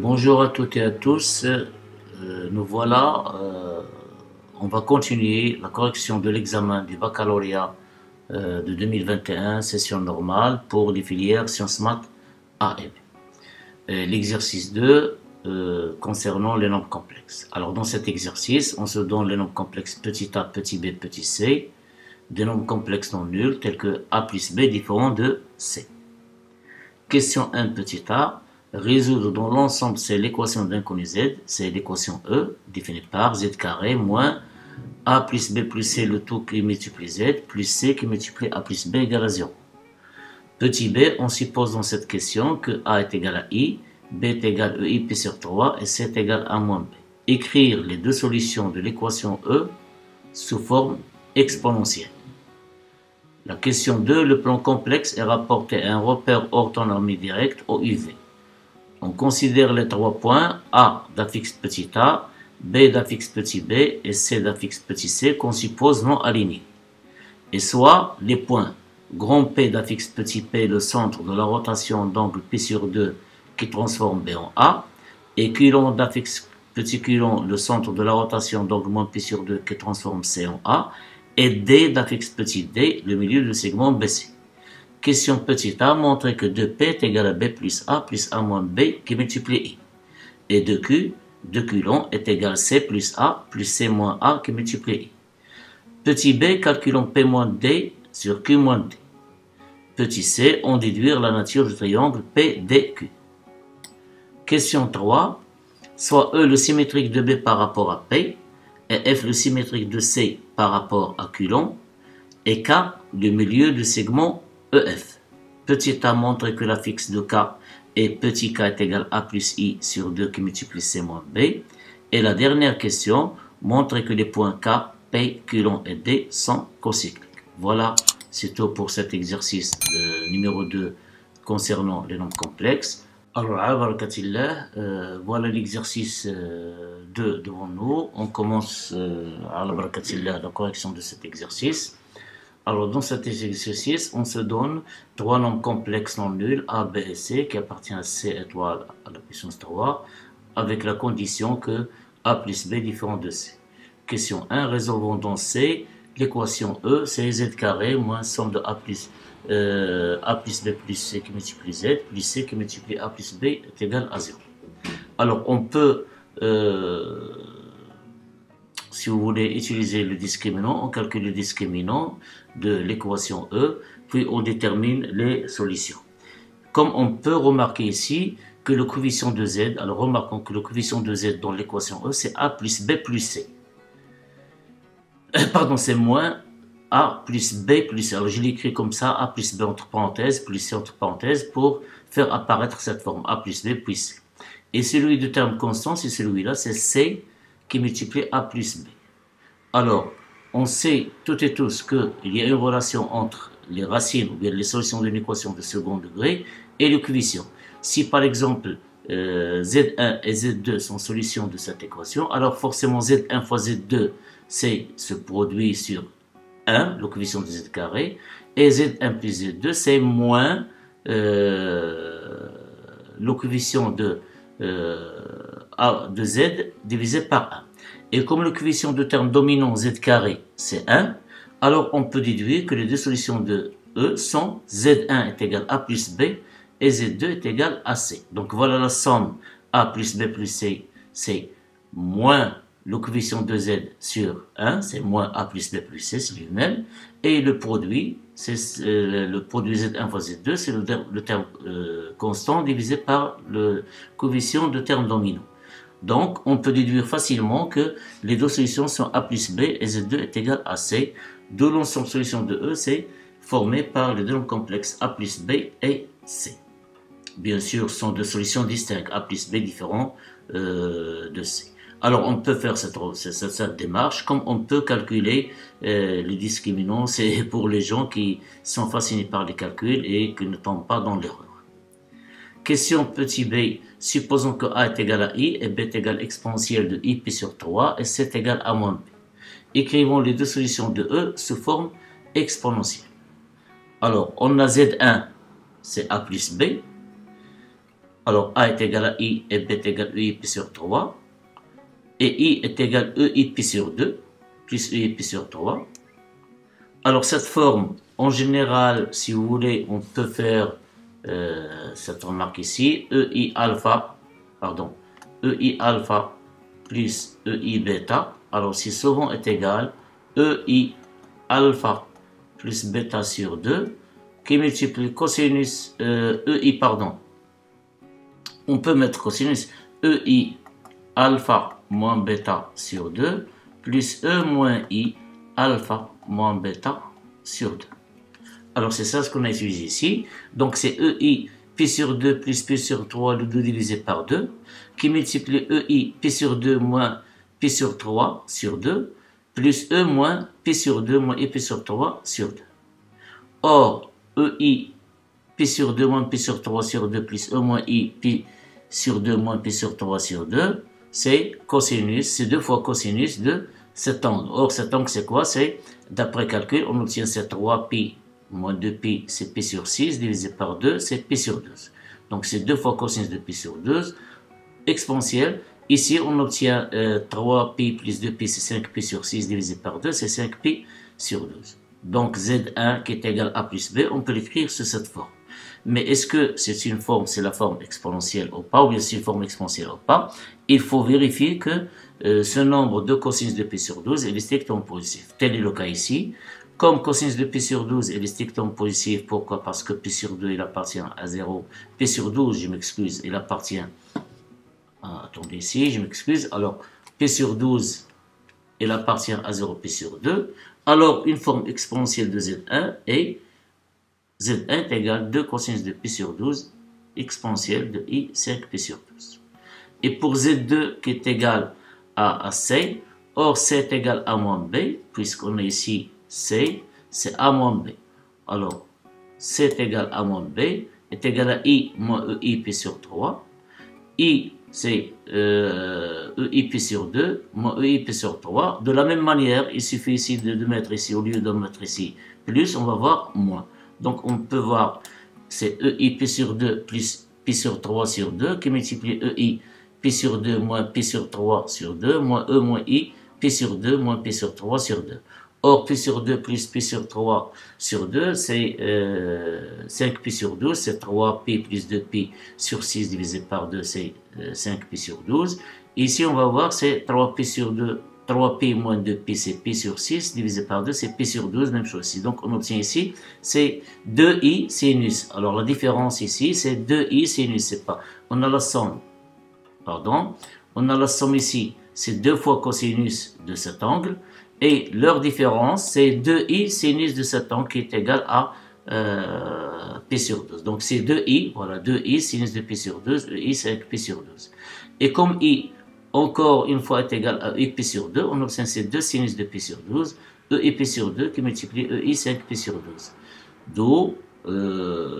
Bonjour à toutes et à tous. Nous voilà, on va continuer la correction de l'examen du baccalauréat de 2021, session normale pour les filières sciences maths A et B. L'exercice 2 concernant les nombres complexes. Alors dans cet exercice, on se donne les nombres complexes petit a, petit b, petit c, des nombres complexes non nuls tels que a plus b différent de c. Question 1 petit a. Résoudre dans l'ensemble, c'est l'équation d'inconnu z, c'est l'équation E, définie par z carré moins a plus b plus c, le tout qui multiplie z, plus c qui multiplie a plus b égale à 0. Petit b, on suppose dans cette question que a est égal à i, b est égal à ei pi sur 3 et c est égal à moins b. Écrire les deux solutions de l'équation E sous forme exponentielle. La question 2, le plan complexe est rapporté à un repère orthonormé direct au UV. On considère les trois points A d'affixe petit a, B d'affixe petit b et C d'affixe petit c qu'on suppose non alignés. Et soit les points grand P d'affixe petit p, le centre de la rotation d'angle P sur 2 qui transforme B en A, et Coulomb d'affixe petit Coulomb, le centre de la rotation d'angle moins P sur 2 qui transforme C en A, et D d'affixe petit d, le milieu du segment BC. Question petit a, montrer que 2P est égal à B plus A moins B qui multiplie I. Et 2Q, 2 Coulomb est égal à C plus C moins A qui multiplie I. Petit b, calculons P moins D sur Q moins D. Petit c, on déduire la nature du triangle PDQ. Question 3, soit E le symétrique de B par rapport à P, et F le symétrique de C par rapport à Coulomb, et K le milieu du segment EF. Petit a montre que l'affixe de K et petit k est égal à plus I sur 2 qui multiplie C moins B. Et la dernière question montre que les points K, P, Coulomb et D sont cocycliques. Voilà, c'est tout pour cet exercice numéro 2 concernant les nombres complexes. Alors, voilà l'exercice 2 devant nous. On commence la correction de cet exercice. Alors, dans cet exercice, on se donne trois nombres complexes non nuls, A, B et C, qui appartiennent à C étoile à la puissance 3, avec la condition que A plus B est différent de C. Question 1, résolvons dans C l'équation E, c'est Z carré moins somme de A plus B plus C qui multiplie Z, plus C qui multiplie A plus B est égal à 0. Alors, on peut... si vous voulez utiliser le discriminant, on calcule le discriminant de l'équation E, puis on détermine les solutions. Comme on peut remarquer ici que le coefficient de Z, alors remarquons que le coefficient de Z dans l'équation E, c'est A plus B plus C. Pardon, c'est moins A plus B plus C. Alors je l'écris comme ça, A plus B entre parenthèses, plus C entre parenthèses, pour faire apparaître cette forme, A plus B plus C. Et celui de terme constant, c'est celui-là, c'est C qui multiplie A plus B. Alors, on sait toutes et tous qu'il y a une relation entre les racines ou bien les solutions d'une équation de second degré et le coefficient. Si par exemple Z1 et Z2 sont solutions de cette équation, alors forcément Z1 fois Z2 c'est ce produit sur 1, le coefficient de Z carré, et Z1 plus Z2 c'est moins le coefficient de Z divisé par 1. Et comme le coefficient de terme dominant Z carré c'est 1, alors on peut déduire que les deux solutions de E sont Z1 est égal à A plus B et Z2 est égal à C. Donc voilà la somme A plus B plus C, c'est moins le coefficient de Z sur 1, c'est moins A plus B plus C, c'est lui-même. Et le produit, c'est le produit Z1 fois Z2, c'est le terme constant divisé par le coefficient de terme dominant. Donc, on peut déduire facilement que les deux solutions sont A plus B et Z2 est égal à C, d'où l'ensemble solution de E, c'est formé par les deux nombres complexes A plus B et C. Bien sûr, ce sont deux solutions distinctes, A plus B différents de C. Alors, on peut faire cette démarche, comme on peut calculer les discriminants, c'est pour les gens qui sont fascinés par les calculs et qui ne tombent pas dans l'erreur. Question petit b, supposons que A est égal à I et B est égal à exponentielle de I pi sur 3 et C est égal à moins B. Écrivons les deux solutions de E sous forme exponentielle. Alors, on a Z1, c'est A plus B, Alors A est égal à I et B est égal à EI pi sur 3. Et I est égal à EI pi sur 2, plus EI pi sur 3. Alors cette forme, en général, si vous voulez, on peut faire cette remarque ici, EI alpha, pardon, EI alpha plus EI bêta. Alors si souvent est égal, EI alpha plus bêta sur 2, qui multiplie cosinus, EI, pardon, on peut mettre cosinus EI alpha moins bêta sur 2, plus E moins I alpha moins bêta sur 2. Alors c'est ça ce qu'on a utilisé ici. Donc c'est EI pi sur 2 plus pi sur 3, le 2 divisé par 2, qui multiplie EI pi sur 2 moins pi sur 3 sur 2, plus E moins pi sur 2 moins I pi sur 3 sur 2. Or, EI pi sur 2 moins pi sur 3 sur 2 plus E moins I pi sur 2 moins pi sur 3 sur 2, c'est cosinus, c'est 2 fois cosinus de cet angle. Or, cet angle, c'est quoi? C'est, d'après calcul, on obtient c'est 3 pi moins 2 pi, c'est pi sur 6, divisé par 2, c'est pi sur 12. Donc, c'est 2 fois cosinus de pi sur 12, exponentielle. Ici, on obtient 3 pi plus 2 pi, c'est 5 pi sur 6, divisé par 2, c'est 5 pi sur 12. Donc, Z1 qui est égal à A plus B, on peut l'écrire sous cette forme. Mais est-ce que c'est une forme, c'est la forme exponentielle ou pas, ou bien c'est une forme exponentielle ou pas? Il faut vérifier que ce nombre de cosinus de pi sur 12 est strictement positif. Tel est le cas ici. Comme cosinus de pi sur 12 est strictement positif, pourquoi? Parce que pi sur 2, il appartient à 0. Pi sur 12, je m'excuse, il appartient attendez ici, je m'excuse. Alors, pi sur 12, il appartient à 0 pi sur 2. Alors, une forme exponentielle de Z1 est Z1 est égal à 2 cosinus de pi sur 12 exponentielle de I 5 pi sur 12. Et pour Z2 qui est égal à C, or C est égal à moins B, puisqu'on a ici C, c'est A moins B. Alors, C est égal à moins B, est égal à I moins EI pi sur 3. I, c'est EI pi sur 2, moins EI pi sur 3. De la même manière, il suffit ici de mettre ici, au lieu de mettre ici plus, on va voir moins. Donc, on peut voir, c'est EI pi sur 2 plus pi sur 3 sur 2, qui multiplie EI pi sur 2 moins pi sur 3 sur 2, moins E moins I, pi sur 2 moins pi sur 3 sur 2. Or, pi sur 2 plus pi sur 3 sur 2, c'est 5 pi sur 12, c'est 3 pi plus 2 pi sur 6 divisé par 2, c'est 5 pi sur 12. Ici, on va voir, c'est 3 pi sur 2, 3 pi moins 2 pi, c'est pi sur 6, divisé par 2, c'est pi sur 12, même chose ici. Donc, on obtient ici, c'est 2i sinus. Alors, la différence ici, c'est 2i sinus, c'est pas, on a la somme, pardon, on a la somme ici, c'est 2 fois cosinus de cet angle, et leur différence, c'est 2i sinus de cet angle qui est égal à pi sur 12. Donc, c'est 2i, voilà, 2i sinus de pi sur 12, i c'est pi sur 12. Et comme i, encore une fois, est égal à i pi sur 2, on obtient ces 2 sinus de pi sur 12, i pi sur 2 qui multiplie i 5 pi sur 12. D'où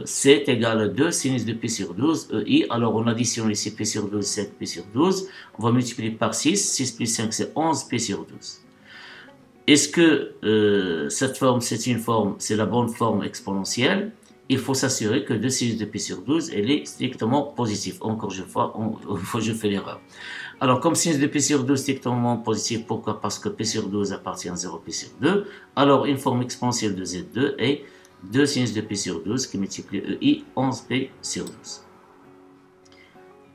c est égal à 2 sinus de pi sur 12, i. Alors, on additionne ici pi sur 12, 5 pi sur 12. On va multiplier par 6, 6 plus 5, c'est 11 pi sur 12. Est-ce que cette forme, c'est une forme, c'est la bonne forme exponentielle? Il faut s'assurer que 2 sinus de pi sur 12, elle est strictement positive. Encore une fois, je fais l'erreur. Alors, comme sinus de pi sur 12 strictement positif, pourquoi? Parce que pi sur 12 appartient à 0 pi sur 2. Alors, une forme exponentielle de Z2 est 2 sinus de pi sur 12 qui multiplie EI 11 pi sur 12.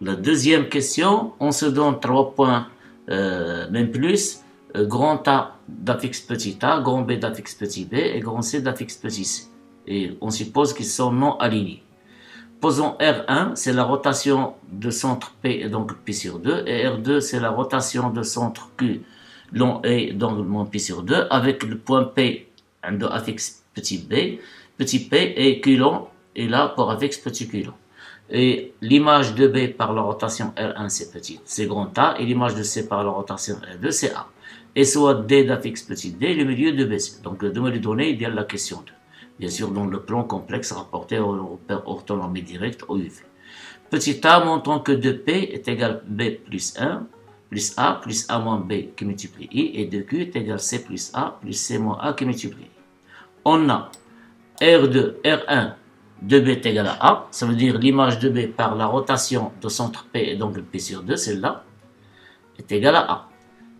La deuxième question, on se donne 3 points, même plus, grand A d'affixe petit a, grand B d'affixe petit b et grand C d'affixe petit c. Et on suppose qu'ils sont non alignés. Posons R1, c'est la rotation de centre P et donc pi sur 2, et R2, c'est la rotation de centre Q long et donc moins pi sur 2, avec le point P de affixe petit b, petit p et Q long est là pour affixe petit Q long. Et l'image de B par la rotation R1, c'est petit, c'est grand A, et l'image de C par la rotation R2, c'est A. Et soit D d'affixe petit d, le milieu de BC. Donc, de me les donner, il y a la question 2. Bien sûr, dans le plan complexe rapporté au repère orthonormé direct au UV. Petit a montrant que 2P est égal B plus 1, plus A moins B qui multiplie I, et 2Q est égal C plus A, plus C moins A qui multiplie I. On a R2, R1 de B est égal à A, ça veut dire l'image de B par la rotation de centre P et d'angle P sur 2, celle-là, est égale à A.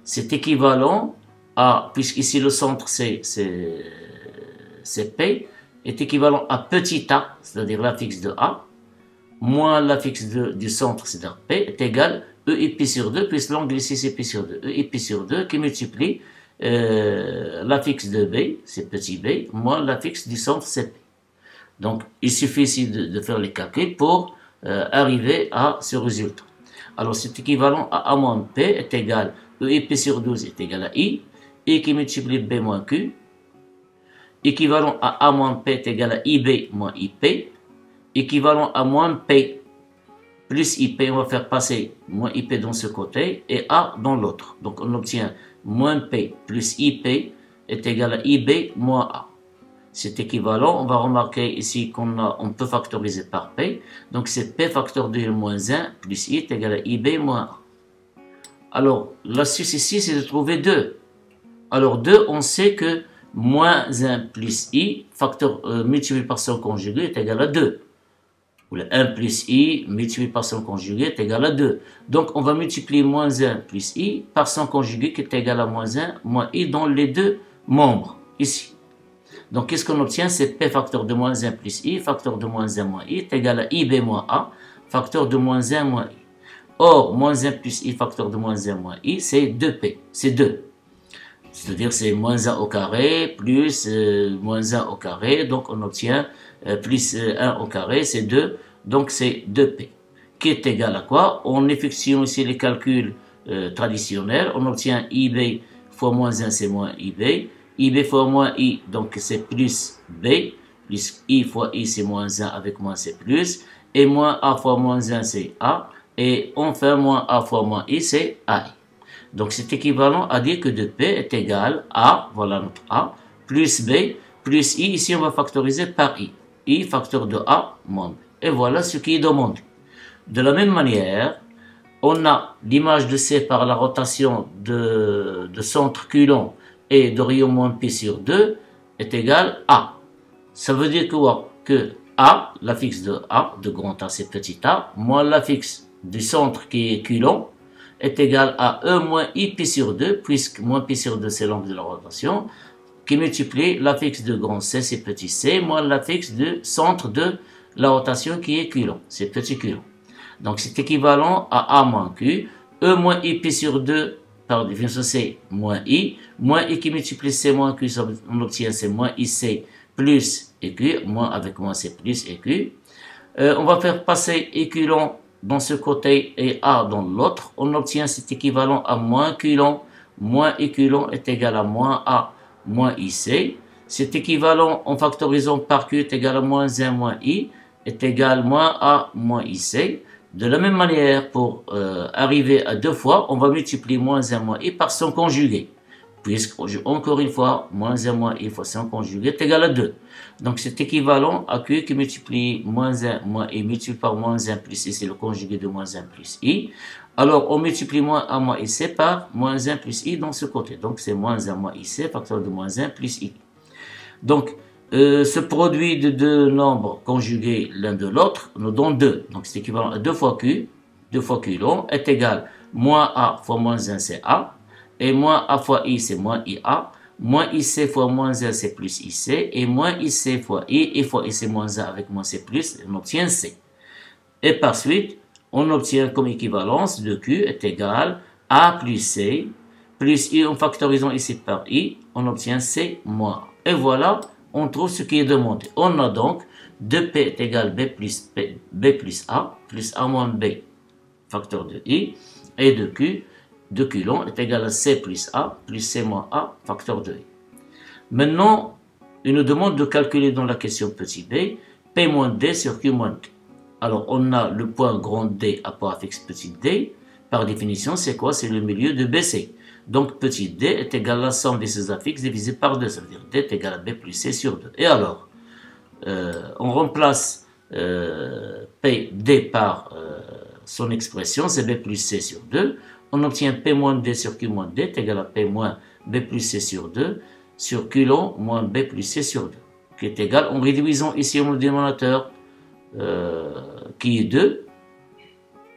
C'est équivalent à, puisqu'ici le centre c'est P, est équivalent à petit a, c'est-à-dire l'affixe de A, moins l'affixe du centre, c'est-à-dire P, est égal à E et pi sur 2, puisque l'angle ici c'est pi sur 2. E et pi sur 2 qui multiplie l'affixe de B, c'est petit b, moins l'affixe du centre, c'est P. Donc, il suffit ici de faire les calculs pour arriver à ce résultat. Alors, c'est équivalent à A moins P est égal à E et pi sur 12 est égal à I, I qui multiplie B moins Q, équivalent à A moins P est égal à IB moins IP, équivalent à moins P plus IP, on va faire passer moins IP dans ce côté et A dans l'autre. Donc on obtient moins P plus IP est égal à IB moins A. C'est équivalent, on va remarquer ici on peut factoriser par P. Donc c'est P facteur de moins 1 plus I est égal à IB moins A. Alors l'astuce ici c'est de trouver 2. Alors 2, on sait que moins 1 plus I, facteur multiplié par son conjugué est égal à 2. Ou le 1 plus I multiplié par son conjugué est égal à 2. Donc on va multiplier moins 1 plus I par son conjugué qui est égal à moins 1 moins I dans les deux membres, ici. Donc qu'est-ce qu'on obtient? C'est P facteur de moins 1 plus I, facteur de moins 1 moins I est égal à IB moins A, facteur de moins 1 moins I. Or, moins 1 plus I facteur de moins 1 moins I, c'est 2P, c'est 2. C'est-à-dire c'est moins 1 au carré plus moins 1 au carré, donc on obtient plus 1 au carré, c'est 2, donc c'est 2P, qui est égal à quoi? En effectuant ici les calculs traditionnels, on obtient IB fois moins 1, c'est moins IB, IB fois moins I, donc c'est plus B, plus I fois I, c'est moins 1, avec moins c'est plus, et moins A fois moins 1, c'est A, et enfin moins A fois moins I, c'est AI. Donc c'est équivalent à dire que 2P est égal à, voilà notre A, plus B, plus I, ici on va factoriser par I. I facteur de A moins B. Et voilà ce qui est demandé. De la même manière, on a l'image de C par la rotation de centre Coulomb et de rayon moins P sur 2 est égal à. Ça veut dire quoi? Que A, l'affixe de A, de grand A c'est petit a, moins l'affixe du centre qui est Coulomb, est égal à E moins I pi sur 2, puisque moins pi sur 2 c'est l'angle de la rotation, qui multiplie l'affixe de grand C, c'est petit c, moins l'affixe du centre de la rotation qui est Coulomb, c'est petit Coulomb. Donc c'est équivalent à A moins Q, E moins I pi sur 2, par définition c'est moins I qui multiplie C moins Q, on obtient c'est moins IC plus EQ, moins avec moins c'est plus EQ. On va faire passer éculon dans ce côté et A dans l'autre, on obtient cet équivalent à moins Coulomb, moins éculon est égal à moins A moins IC. Cet équivalent en factorisant par Q est égal à moins 1 moins I est égal à moins A moins IC. De la même manière, pour arriver à 2 fois, on va multiplier moins 1 moins I par son conjugué. Puisque, encore une fois, moins 1 moins I fois son conjugué est égal à 2. Donc c'est équivalent à Q qui multiplie moins 1 moins I multiplié par moins 1 plus I, c'est le conjugué de moins 1 plus I. Alors on multiplie moins 1 moins IC par moins 1 plus I dans ce côté. Donc c'est moins 1 moins IC, facteur de moins 1 plus I. Donc ce produit de deux nombres conjugués l'un de l'autre nous donne 2. Donc c'est équivalent à 2 fois Q, 2 fois Q long, est égal à moins A fois moins 1 c'est A, et moins A fois I c'est moins IA, moins IC fois moins 1 c'est plus IC, et moins IC fois I, et fois I c'est moins 1 avec moins c'est plus, on obtient C. Et par suite, on obtient comme équivalence de Q est égal à A plus C, plus I en factorisant ici par I, on obtient C moins A. Et voilà, on trouve ce qui est demandé. On a donc 2P est égal B plus A, plus A moins B, facteur de I, et de Q long est égal à C plus A, plus C moins A, facteur de I. Maintenant, il nous demande de calculer dans la question petit b, P moins D sur Q moins D. Alors, on a le point grand D à part affixe petit d. Par définition, c'est quoi? C'est le milieu de BC. Donc, petit d est égal à la somme de ces affixes divisé par 2. Ça veut dire d est égal à B plus C sur 2. Et alors, on remplace P, D par son expression, c'est B plus C sur 2. On obtient P moins D sur Q moins D est égal à P moins B plus C sur 2 sur Q long moins B plus C sur 2. qui est égal, en réduisant ici au dénominateur qui est 2,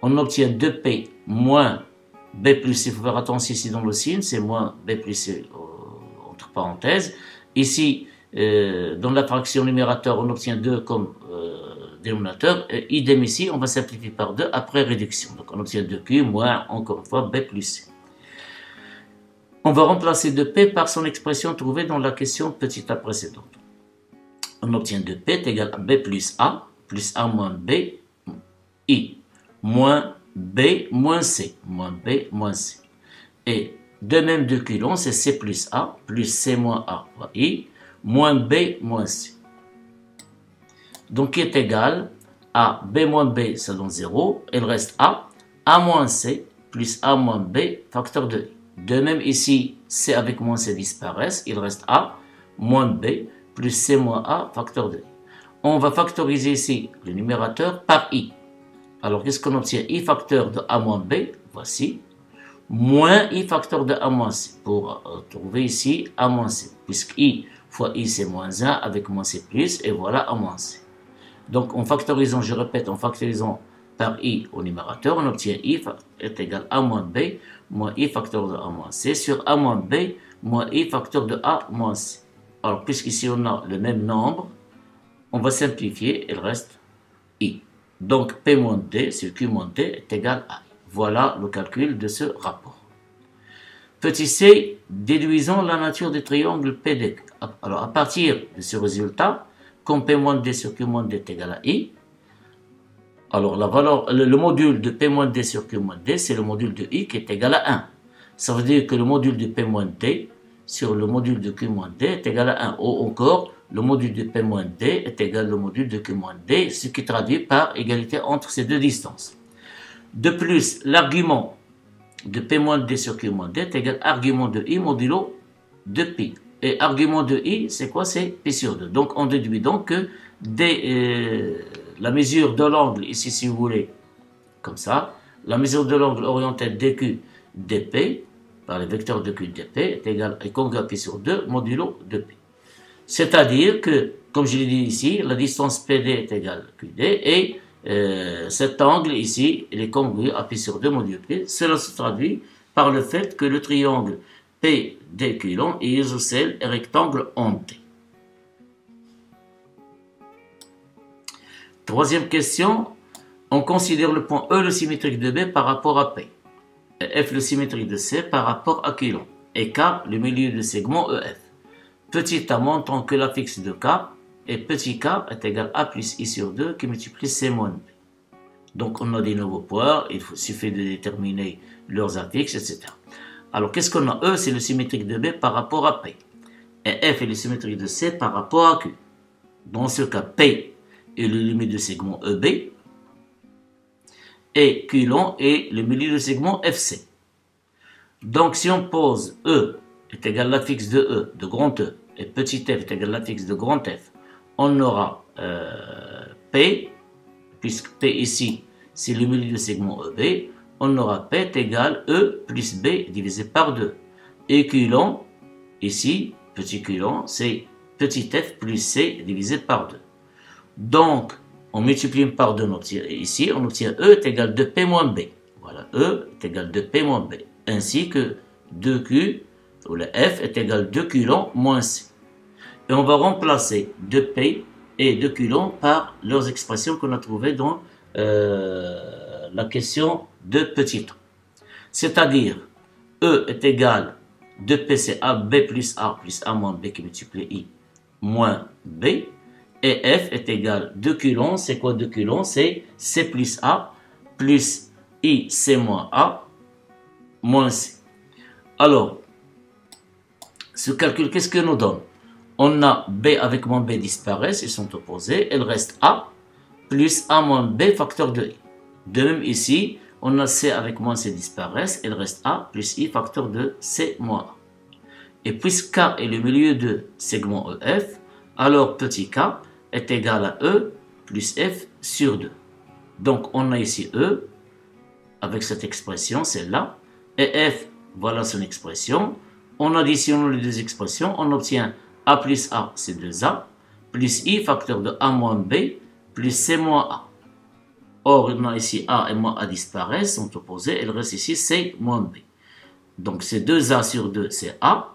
on obtient 2p moins b plus c. Il faut faire attention ici dans le signe, c'est moins b plus c entre parenthèses. Ici, dans la fraction numérateur, on obtient 2 comme dénominateur. Idem ici, on va simplifier par 2 après réduction. Donc on obtient 2q moins, encore une fois, b plus c. On va remplacer 2p par son expression trouvée dans la question petit a précédente. On obtient 2p est égal à b plus a moins b, i, moins b moins c, moins b moins c. Et de même 2q long, c'est c plus c moins a, i, moins b moins c. Donc qui est égal à b moins b, ça donne 0, il reste a moins c, plus a moins b, facteur de i. De même ici, c avec moins c disparaissent, il reste a moins b, plus c moins a, facteur de i. On va factoriser ici le numérateur par i. Alors qu'est-ce qu'on obtient? I facteur de a moins b, voici, moins i facteur de a moins c, pour trouver ici a moins c, puisque i fois i c'est moins 1, avec moins c plus, et voilà a moins c. Donc en factorisant, je répète, en factorisant par i au numérateur, on obtient i est égal à a moins b, moins i facteur de a moins c, sur a moins b, moins i facteur de a moins c. Alors puisqu'ici on a le même nombre, on va simplifier, il reste i. Donc p moins d sur q moins d est égal à i. Voilà le calcul de ce rapport. Petit c, déduisons la nature du triangle PDQ. Alors à partir de ce résultat, comme p moins d sur q moins d est égal à i, alors la valeur, le module de p moins d sur q moins d, c'est le module de i qui est égal à 1. Ça veut dire que le module de p moins d sur le module de q moins d est égal à 1. Ou encore, le module de p moins d est égal au module de q moins d, ce qui traduit par égalité entre ces deux distances. De plus, l'argument de p moins d sur q moins d est égal à argument de i modulo de pi. Et argument de i, c'est quoi? C'est pi sur 2. Donc on déduit donc que la mesure de l'angle, ici si vous voulez, comme ça, la mesure de l'angle orienté dq dp, par le vecteur de q dp, est congrue à pi sur 2 modulo de pi. C'est-à-dire que, comme je l'ai dit ici, la distance PD est égale à QD et cet angle ici, il est congru à pi sur 2 modulo P. Cela se traduit par le fait que le triangle PDQ long est isocèle et rectangle en T. Troisième question, on considère le point E le symétrique de B par rapport à P, et F le symétrique de C par rapport à Q long, et K le milieu de segment EF. Petit a montrant que l'affixe de K et petit k est égal à plus i sur 2 qui multiplie c moins b. Donc on a des nouveaux points, il suffit de déterminer leurs affixes, etc. Alors qu'est-ce qu'on a? E c'est le symétrique de B par rapport à P. Et F est le symétrique de C par rapport à Q. Dans ce cas, P est le limite de segment EB et Q long est le milieu de segment FC. Donc si on pose E est égal à l'affixe de E, de grand E, et petit f est égal à l'affixe de grand F, on aura P, puisque P ici c'est le milieu de segment EB, on aura P est égal E plus B divisé par 2. Et Q long, ici, petit Q long, c'est petit f plus C divisé par 2. Donc, on multiplie par 2, ici, on obtient E est égal à 2P moins B. Voilà, E est égal à 2P moins B. Ainsi que 2Q, ou le F est égal à 2Q long moins C. Et on va remplacer 2P et 2Q long par leurs expressions qu'on a trouvées dans la question de petit a. C'est-à-dire, E est égal à 2P c'est A, B plus A moins B qui multiplie I moins B. Et F est égal à 2Q long, c'est quoi 2Q long? C'est C plus A plus I C moins A moins C. Alors, ce calcul, qu'est-ce que nous donne? On a B avec moins B disparaissent, ils sont opposés, il reste A plus A moins B facteur de I. De même ici, on a C avec moins C disparaissent, il reste A plus I facteur de C moins A. Et puisque K est le milieu de segment EF, alors petit k est égal à E plus F sur 2. Donc on a ici E avec cette expression, celle-là, et F, voilà son expression. On additionne les deux expressions, on obtient A plus A, c'est 2A, plus I facteur de A moins B plus C moins A. Or, on a ici A et moins A disparaissent, sont opposés, il reste ici C moins B. Donc, c'est 2A sur 2, c'est A,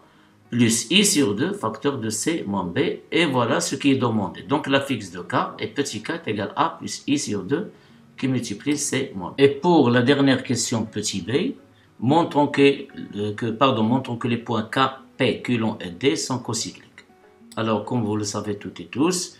plus I sur 2, facteur de C moins B, et voilà ce qui est demandé. Donc, la fixe de K est petit k est égal à A plus I sur 2, qui multiplie C moins B. Et pour la dernière question, petit b, montrons que les points K, P, Q long et D sont cocycliques. Alors, comme vous le savez toutes et tous,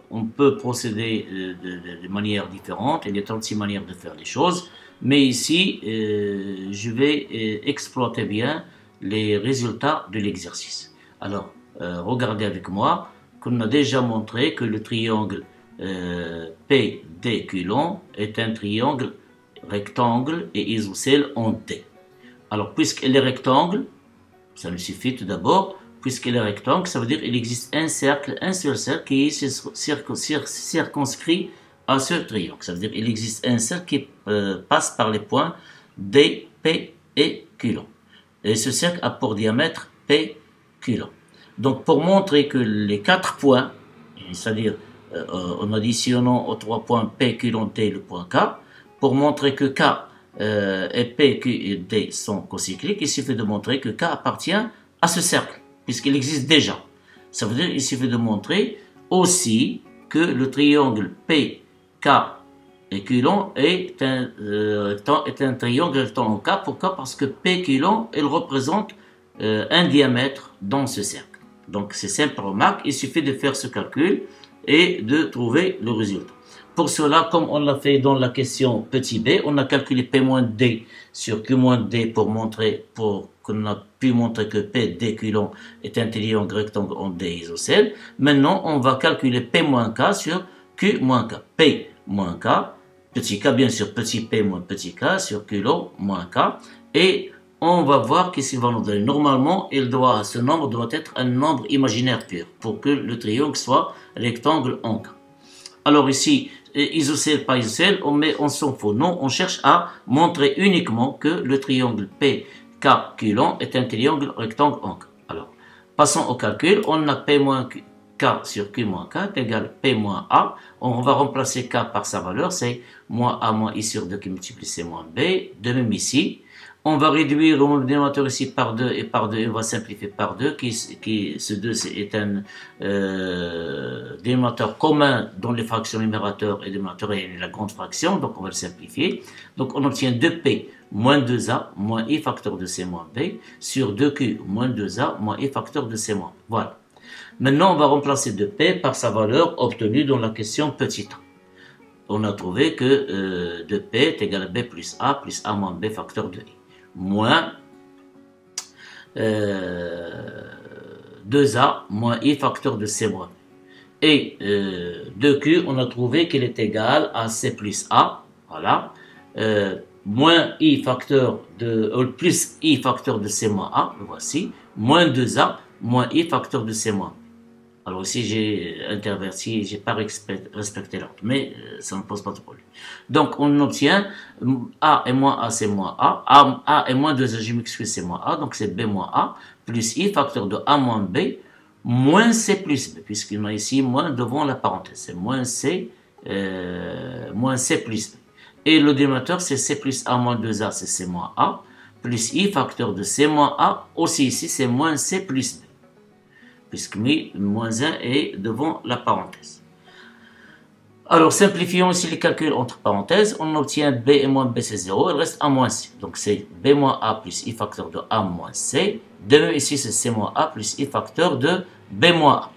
on peut procéder de manière différente. Il y a 36 manières de faire les choses. Mais ici, je vais exploiter bien les résultats de l'exercice. Alors, regardez avec moi qu'on a déjà montré que le triangle PDQ long est un triangle rectangle et isocèle en D. Alors, puisqu'il est rectangle, ça nous suffit tout d'abord. Puisqu'il est rectangle, ça veut dire qu'il existe un cercle, un seul cercle qui est circonscrit à ce triangle. Ça veut dire qu'il existe un cercle qui passe par les points D, P et Q long. Et ce cercle a pour diamètre P, Q long. Donc pour montrer que les 4 points, c'est-à-dire en additionnant aux 3 points P, Q long, D le point K, pour montrer que K et P, Q et D sont cocycliques, il suffit de montrer que K appartient à ce cercle, puisqu'il existe déjà. Ça veut dire qu'il suffit de montrer aussi que le triangle P, K et Q long est un triangle rectangle en K. Pourquoi? Parce que P, Q long, il représente un diamètre dans ce cercle. Donc c'est simple remarque, il suffit de faire ce calcul et de trouver le résultat. Pour cela, comme on l'a fait dans la question petit b, on a calculé P-D sur Q-D pour qu'on a pu montrer que P, D, Q long est un triangle rectangle en D isocèle. Maintenant, on va calculer P-K sur Q-K. P-K, petit k, bien sûr, petit p moins petit k sur Q long moins k. Et on va voir qu'est-ce qu'il va nous donner. Normalement, ce nombre doit être un nombre imaginaire pur pour que le triangle soit rectangle en K. Alors ici, isocèle, pas isocèle, on s'en fout. Non, on cherche à montrer uniquement que le triangle P, K, Q long est un triangle rectangle en K. Alors, passons au calcul. On a P moins K sur Q moins K est égal à P moins A. On va remplacer K par sa valeur, c'est moins A moins I sur 2 qui multiplie C moins B. De même ici, on va réduire le dénominateur ici par 2 et par 2, on va simplifier par 2, ce 2 est un dénominateur commun dans les fractions numérateurs et dénominateur et la grande fraction, donc on va le simplifier. Donc on obtient 2P moins 2A moins I facteur de C moins B sur 2Q moins 2A moins I facteur de C moins B. Voilà. Maintenant on va remplacer 2P par sa valeur obtenue dans la question petit a. On a trouvé que 2P est égal à B plus A moins B facteur de I. Moins 2A moins I facteur de C moins B. Et 2Q, on a trouvé qu'il est égal à C plus A, voilà, moins I facteur plus I facteur de C moins A, le voici, moins 2A moins I facteur de C moins B. Alors ici, j'ai interverti, j'ai pas respecté l'ordre, mais ça ne pose pas de problème. Donc, on obtient A et moins A, c'est moins A. A et moins 2A, je m'excuse, c'est moins A. Donc, c'est B moins A, plus I, facteur de A moins B, moins C plus B, puisqu'il y a ici moins devant la parenthèse. C'est moins C plus B. Et le dénominateur, c'est C plus A moins 2A, c'est C moins A, plus I, facteur de C moins A, aussi ici, c'est moins C plus B, puisque moins 1 est devant la parenthèse. Alors, simplifions ici les calculs entre parenthèses. On obtient B et moins B, c'est 0. Il reste A moins C. Donc, c'est B moins A plus I facteur de A moins C. De même, ici, c'est C moins A plus I facteur de B moins A.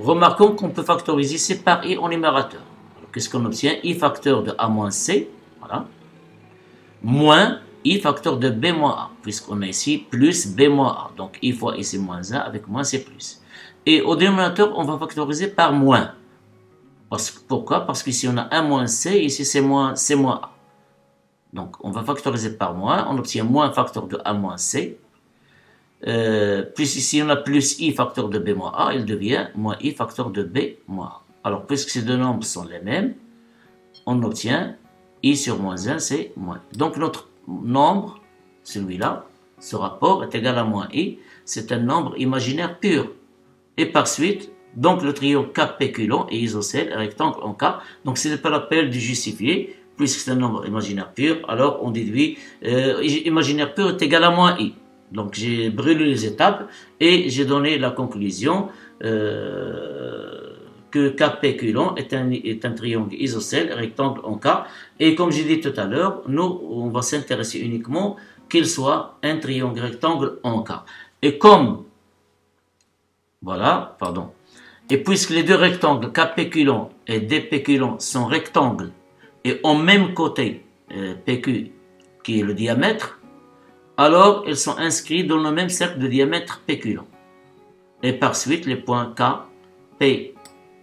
Remarquons qu'on peut factoriser C par I en numérateur. Qu'est-ce qu'on obtient? I facteur de A moins C, voilà, moins I facteur de B moins A, puisqu'on a ici plus B moins A. Donc, I fois I, c'est moins 1, avec moins, c'est plus. Et au dénominateur, on va factoriser par moins. Pourquoi? Parce qu'ici, on a 1 moins C, ici, c'est moins A. Donc, on va factoriser par moins. On obtient moins facteur de A moins C. Plus ici, on a plus I facteur de B moins A. Il devient moins I facteur de B moins A. Alors, puisque ces deux nombres sont les mêmes, on obtient I sur moins 1, c'est moins. Donc, notre nombre, celui-là, ce rapport est égal à moins I. C'est un nombre imaginaire pur. Et par suite, donc le triangle KPQLon est isocèle, rectangle en K. Donc ce n'est pas la peine de justifier, puisque c'est un nombre imaginaire pur. Alors on déduit, imaginaire pur est égal à moins I. Donc j'ai brûlé les étapes et j'ai donné la conclusion que KPQLon est un triangle isocèle, rectangle en K. Et comme j'ai dit tout à l'heure, nous, on va s'intéresser uniquement qu'il soit un triangle rectangle en K. Et comme, voilà, pardon. Et puisque les deux rectangles KPQLon et DPQLon sont rectangles et ont même côté PQ qui est le diamètre, alors ils sont inscrits dans le même cercle de diamètre PQLon. Et par suite, les points K, P,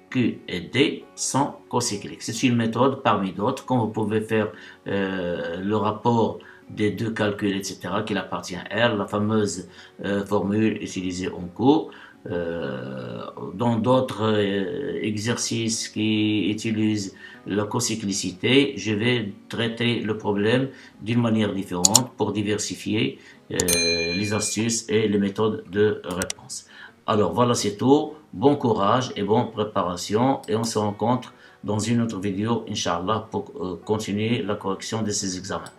Q et D sont cocycliques. C'est une méthode parmi d'autres, comme vous pouvez faire le rapport des deux calculs, etc., qu'il appartient à R, la fameuse formule utilisée en cours. Dans d'autres exercices qui utilisent la cocyclicité, je vais traiter le problème d'une manière différente pour diversifier les astuces et les méthodes de réponse. Alors voilà, c'est tout. Bon courage et bonne préparation et on se rencontre dans une autre vidéo, Inch'Allah, pour continuer la correction de ces examens.